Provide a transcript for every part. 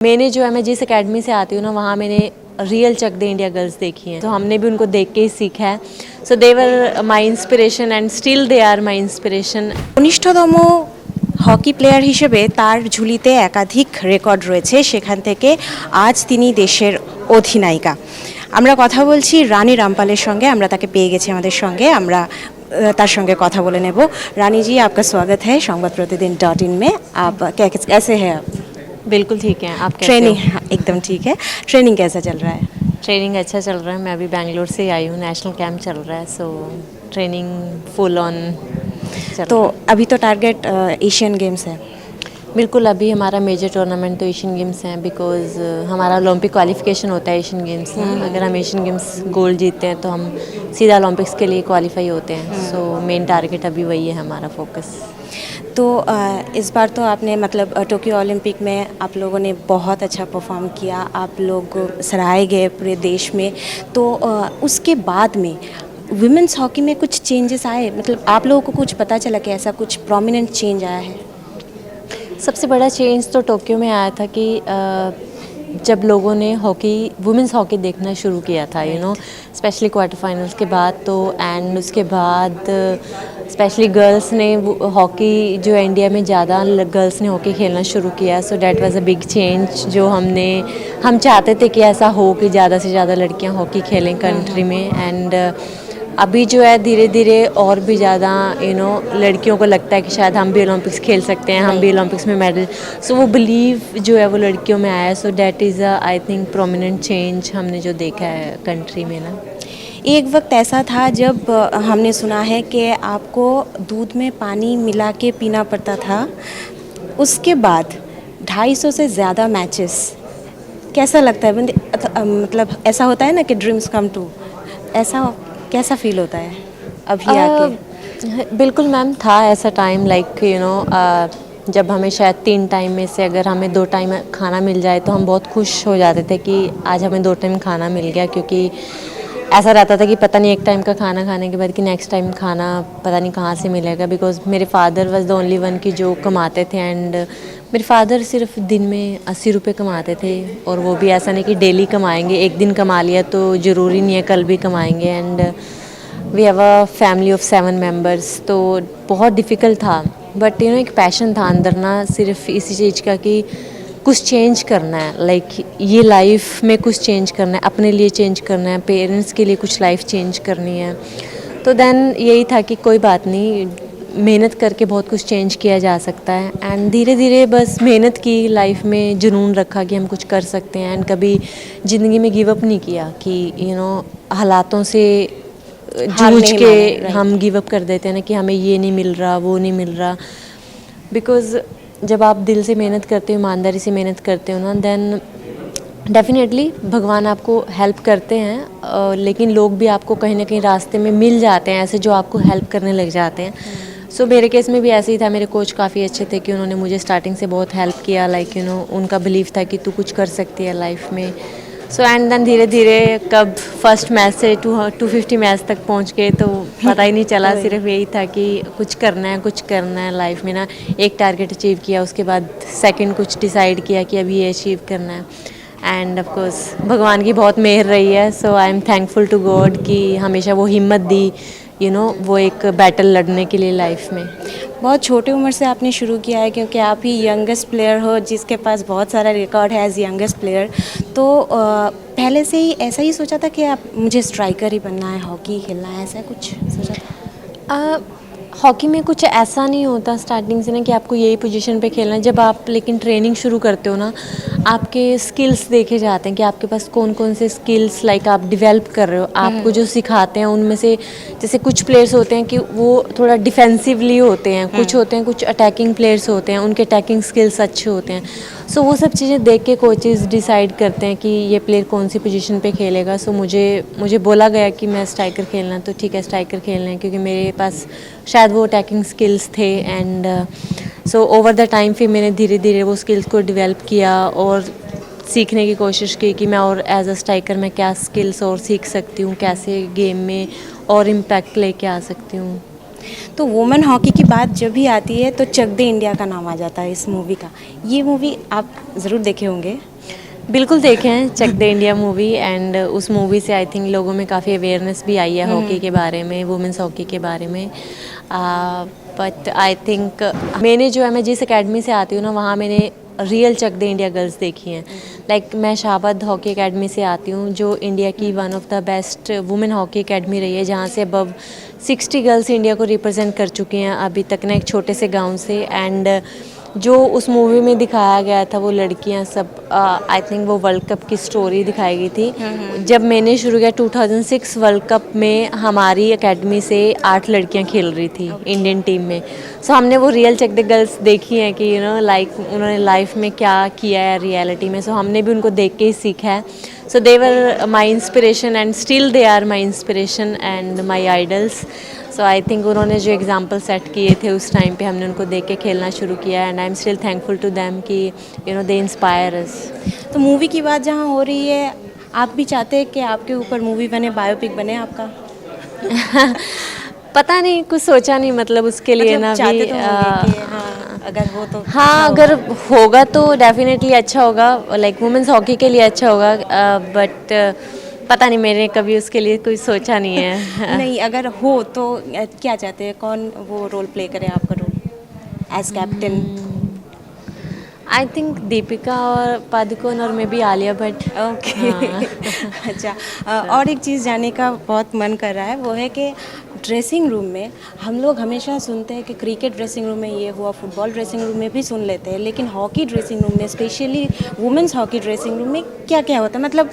मैंने जो है मैं जिस एकेडमी से आती हूँ ना वहाँ मैंने रियल चक दे इंडिया गर्ल्स देखी हैं, तो हमने भी उनको देख के ही सीखा है। So they were my inspiration and still they are my inspiration. কনিষ্ঠতম হকি প্লেয়ার হিসেবে তার ঝুলিতে একাধিক রেকর্ড রয়েছে, সেখান থেকে আজ তিনি দেশের অধিনায়িকা। আমরা কথা বলছি রানী রামপালের সঙ্গে, আমরা তাকে পেয়ে গেছি আমাদের সঙ্গে, আমরা তার সঙ্গে কথা বলে নেব। রানী जी, आपका स्वागत है संवाद प्रतिदिन .in में। आप कैसे हैं? आप बिल्कुल ठीक है, आप कैसे ट्रेनिंग हो? एकदम ठीक है। ट्रेनिंग कैसा चल रहा है? ट्रेनिंग अच्छा चल रहा है। मैं अभी बैंगलोर से आई हूँ, नेशनल कैंप चल रहा है, सो ट्रेनिंग फुल ऑन चल तो रहा है। अभी तो टारगेट एशियन गेम्स है। बिल्कुल, अभी हमारा मेजर टूर्नामेंट तो एशियन गेम्स हैं, बिकॉज हमारा ओलंपिक क्वालिफिकेशन होता है एशियन गेम्स में। अगर हम एशियन गेम्स गोल्ड जीतते हैं तो हम सीधा ओलंपिक्स के लिए क्वालिफाई होते हैं। सो मेन टारगेट अभी वही है हमारा फोकस। तो इस बार तो आपने मतलब टोक्यो ओलंपिक में आप लोगों ने बहुत अच्छा परफॉर्म किया, आप लोग सराहे गए पूरे देश में। तो उसके बाद में वुमेंस हॉकी में कुछ चेंजेस आए, मतलब आप लोगों को कुछ पता चला कि ऐसा कुछ प्रोमिनेंट चेंज आया है? सबसे बड़ा चेंज तो टोक्यो में आया था कि जब लोगों ने हॉकी वुमेंस हॉकी देखना शुरू किया था, स्पेशली क्वार्टर फाइनल्स के बाद, तो एंड उसके बाद स्पेशली गर्ल्स ने हॉकी जो है इंडिया में ज़्यादा गर्ल्स ने हॉकी खेलना शुरू किया। So that was a big change जो हम चाहते थे कि ऐसा हो कि ज़्यादा से ज़्यादा लड़कियां हॉकी खेलें कंट्री में। एंड अभी जो है धीरे धीरे और भी ज़्यादा लड़कियों को लगता है कि शायद हम भी ओलंपिक्स खेल सकते हैं, हम भी ओलंपिक्स में मेडल। सो वो बिलीव जो है वो लड़कियों में आया। So that is I think prominent change हमने जो देखा है कंट्री में ना। एक वक्त ऐसा था जब हमने सुना है कि आपको दूध में पानी मिला के पीना पड़ता था। उसके बाद 250 से ज़्यादा मैचेस, कैसा लगता है? मतलब ऐसा होता है ना कि ड्रीम्स कम ट्रू, ऐसा कैसा फील होता है अभी आके? बिल्कुल मैम, था ऐसा टाइम लाइक जब हमें शायद 3 टाइम में से अगर हमें 2 टाइम खाना मिल जाए तो हम बहुत खुश हो जाते थे कि आज हमें 2 टाइम खाना मिल गया, क्योंकि ऐसा रहता था कि पता नहीं एक टाइम का खाना खाने के बाद कि नेक्स्ट टाइम खाना पता नहीं कहाँ से मिलेगा। बिकॉज मेरे father was the only one की जो कमाते थे, एंड मेरे फादर सिर्फ दिन में 80 रुपये कमाते थे, और वो भी ऐसा नहीं कि डेली कमाएंगे, एक दिन कमा लिया तो ज़रूरी नहीं है कल भी कमाएंगे। And we have a family of 7 members, तो बहुत डिफ़िकल्ट था। बट एक पैशन था अंदर ना, सिर्फ इसी चीज़ का कि कुछ चेंज करना है, लाइक ये लाइफ में कुछ चेंज करना है, अपने लिए चेंज करना है, पेरेंट्स के लिए कुछ लाइफ चेंज करनी है। तो देन यही था कि कोई बात नहीं, मेहनत करके बहुत कुछ चेंज किया जा सकता है। एंड धीरे धीरे बस मेहनत की, लाइफ में जुनून रखा कि हम कुछ कर सकते हैं, एंड कभी ज़िंदगी में गिव अप नहीं किया कि हालातों से जूझ के हम गिव अप कर देते हैं ना कि हमें ये नहीं मिल रहा, वो नहीं मिल रहा। बिकॉज़ जब आप दिल से मेहनत करते हो, ईमानदारी से मेहनत करते हो ना, देन डेफिनेटली भगवान आपको हेल्प करते हैं, लेकिन लोग भी आपको कहीं ना कहीं रास्ते में मिल जाते हैं ऐसे जो आपको हेल्प करने लग जाते हैं। सो मेरे केस में भी ऐसे ही था। मेरे कोच काफ़ी अच्छे थे कि उन्होंने मुझे स्टार्टिंग से बहुत हेल्प किया, लाइक उनका बिलीव था कि तू कुछ कर सकती है लाइफ में। सो एंड देन धीरे धीरे कब फर्स्ट मैच से 250 मैच तक पहुंच गए तो पता ही नहीं चला। सिर्फ यही था कि कुछ करना है लाइफ में ना। एक टारगेट अचीव किया, उसके बाद सेकंड कुछ डिसाइड किया कि अभी ये अचीव करना है। एंड ऑफ कोर्स भगवान की बहुत मेहर रही है। So I am thankful to God कि हमेशा वो हिम्मत दी वो एक बैटल लड़ने के लिए लाइफ में। बहुत छोटी उम्र से आपने शुरू किया है, क्योंकि आप ही यंगेस्ट प्लेयर हो जिसके पास बहुत सारा रिकॉर्ड है एज यंगेस्ट प्लेयर। तो पहले से ही ऐसा ही सोचा था कि आप मुझे स्ट्राइकर ही बनना है, हॉकी खेलना है, ऐसा कुछ सोचा था? हॉकी में कुछ ऐसा नहीं होता स्टार्टिंग से ना कि आपको यही पोजीशन पे खेलना है। जब आप लेकिन ट्रेनिंग शुरू करते हो ना, आपके स्किल्स देखे जाते हैं कि आपके पास कौन कौन से स्किल्स लाइक आप डेवलप कर रहे हो। आपको जो सिखाते हैं उनमें से जैसे कुछ प्लेयर्स होते हैं कि वो थोड़ा डिफेंसिवली होते हैं, कुछ होते हैं कुछ अटैकिंग प्लेयर्स होते हैं, उनके अटैकिंग स्किल्स अच्छे होते हैं। सो वो सब चीज़ें देख के कोचेज़ डिसाइड करते हैं कि ये प्लेयर कौन सी पोजीशन पे खेलेगा। सो मुझे बोला गया कि मैं स्ट्राइकर खेलना, तो ठीक है स्ट्राइकर खेलना है, क्योंकि मेरे पास शायद वो अटैकिंग स्किल्स थे। And so over the time फिर मैंने धीरे धीरे वो स्किल्स को डेवलप किया और सीखने की कोशिश की कि मैं और एज अ स्ट्राइकर मैं क्या स्किल्स और सीख सकती हूँ, कैसे गेम में और इम्पैक्ट लेके आ सकती हूँ। तो वुमेन हॉकी की बात जब भी आती है तो चक दे इंडिया का नाम आ जाता है इस मूवी का। ये मूवी आप ज़रूर देखे होंगे। बिल्कुल देखे हैं चक दे इंडिया मूवी, एंड उस मूवी से आई थिंक लोगों में काफ़ी अवेयरनेस भी आई है हॉकी के बारे में, वुमेंस हॉकी के बारे में। बट आई थिंक मैंने जो है, मैं जिस एकेडमी से आती हूँ ना, वहाँ मैंने रियल चक दे इंडिया गर्ल्स देखी हैं। लाइक मैं शाहबाद हॉकी एकेडमी से आती हूँ, जो इंडिया की one of the best women hockey academy रही है, जहाँ से अबव 60 गर्ल्स इंडिया को रिप्रेजेंट कर चुकी हैं अभी तक ना, एक छोटे से गांव से। एंड जो उस मूवी में दिखाया गया था, वो लड़कियां सब, आई थिंक वो वर्ल्ड कप की स्टोरी दिखाई गई थी। जब मैंने शुरू किया 2006 वर्ल्ड कप में, हमारी एकेडमी से 8 लड़कियां खेल रही थी इंडियन टीम में। सो हमने वो रियल चक द गर्ल्स देखी हैं कि लाइक उन्होंने लाइफ में क्या किया है रियलिटी में। सो हमने भी उनको देख के ही सीखा है। So they were my inspiration and still they are my inspiration and my idols. So I think उन्होंने जो एग्जाम्पल सेट किए थे उस टाइम पे, हमने उनको देख के खेलना शुरू किया, and I am still thankful to them कि दे इंस्पायर अस। तो मूवी की बात जहाँ हो रही है, आप भी चाहते हैं कि आपके ऊपर मूवी बने, बायोपिक बने आपका? पता नहीं, कुछ सोचा नहीं, मतलब उसके लिए मतलब ना चाहते भी तो होंगे कि हाँ, अगर हो तो हाँ, अच्छा अगर होगा। होगा तो डेफिनेटली अच्छा होगा, लाइक वुमेंस हॉकी के लिए अच्छा होगा। बट पता नहीं, मैंने कभी उसके लिए कुछ सोचा नहीं है। नहीं, अगर हो तो क्या चाहते हैं, कौन वो रोल प्ले करे आपका role as captain? I think Deepika और पादुकोण, और maybe Alia Bhatt. Okay. अच्छा, और एक चीज़ जानने का बहुत मन कर रहा है, वो है कि ड्रेसिंग रूम में हम लोग हमेशा सुनते हैं कि क्रिकेट ड्रेसिंग रूम में ये हुआ, फुटबॉल ड्रेसिंग रूम में भी सुन लेते हैं, लेकिन हॉकी ड्रेसिंग रूम में, specially women's hockey dressing room में क्या क्या होता है? मतलब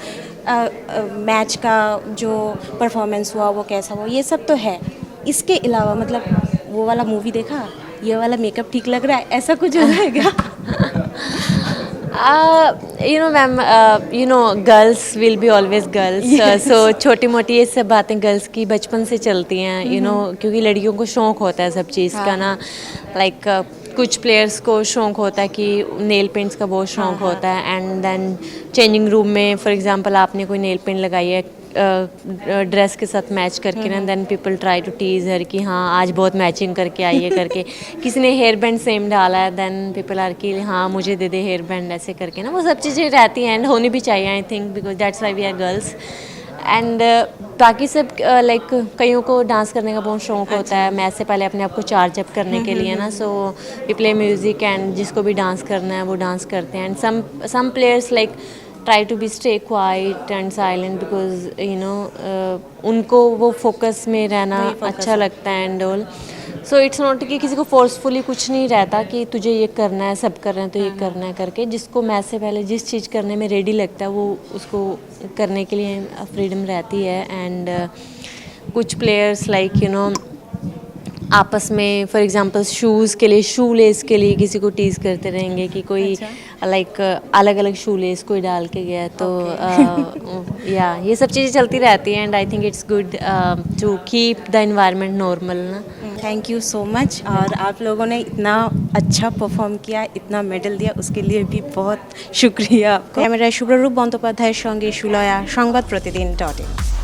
मैच का जो परफॉर्मेंस हुआ वो कैसा हुआ, ये सब तो है। इसके अलावा मतलब वो वाला मूवी देखा, ये वाला मेकअप ठीक लग रहा है, ऐसा कुछ होता है क्या? Ma'am, girls will be always girls. So छोटी मोटी ये सब बातें गर्ल्स की बचपन से चलती हैं, क्योंकि लड़कियों को शौक होता है सब चीज़ का ना। लाइक कुछ प्लेयर्स को शौक होता है कि नेल पेंट्स का बहुत शौक होता है, एंड देन चेंजिंग रूम में फॉर एग्जांपल आपने कोई नेल पेंट लगाई है ड्रेस के साथ मैच करके ना, then people try to tease her कि हाँ आज बहुत मैचिंग करके आई है करके। किसी ने हेयर बैंड सेम डाला है, देन पीपल आर कि हाँ मुझे दे दे हेयर बैंड, ऐसे करके ना। वो सब चीज़ें रहती हैं एंड होनी भी चाहिए, I think, because that's why we are girls. And बाकी सब लाइक कईयों को डांस करने का बहुत शौक होता है, मैच से पहले अपने आप को चार्ज अप करने के लिए ना। So we play music, and जिसको भी डांस करना है वो डांस करते हैं। And some players like try to be stay quiet and silent because उनको वो फोकस में रहना अच्छा लगता है and all. So it's not कि किसी को फोर्सफुली कुछ नहीं रहता कि तुझे ये करना है, सब कर रहे हैं तो ये करना है करके। जिसको मैच से पहले जिस चीज़ करने में रेडी लगता है वो उसको करने के लिए फ्रीडम रहती है। एंड कुछ प्लेयर्स लाइक आपस में फॉर एग्जांपल शूज़ के लिए, शू लेस के लिए किसी को टीज़ करते रहेंगे कि कोई लाइक अलग अलग शू लेस कोई डाल के गया तो या ये सब चीज़ें चलती रहती हैं। And I think it's good to keep the environment normal ना। Thank you so much. और आप लोगों ने इतना अच्छा परफॉर्म किया, इतना मेडल दिया, उसके लिए भी बहुत शुक्रिया आपको। मेरा शुभ्ररूप बंदोपाध्याय संगे सुलया, संबाद प्रतिदिन.in।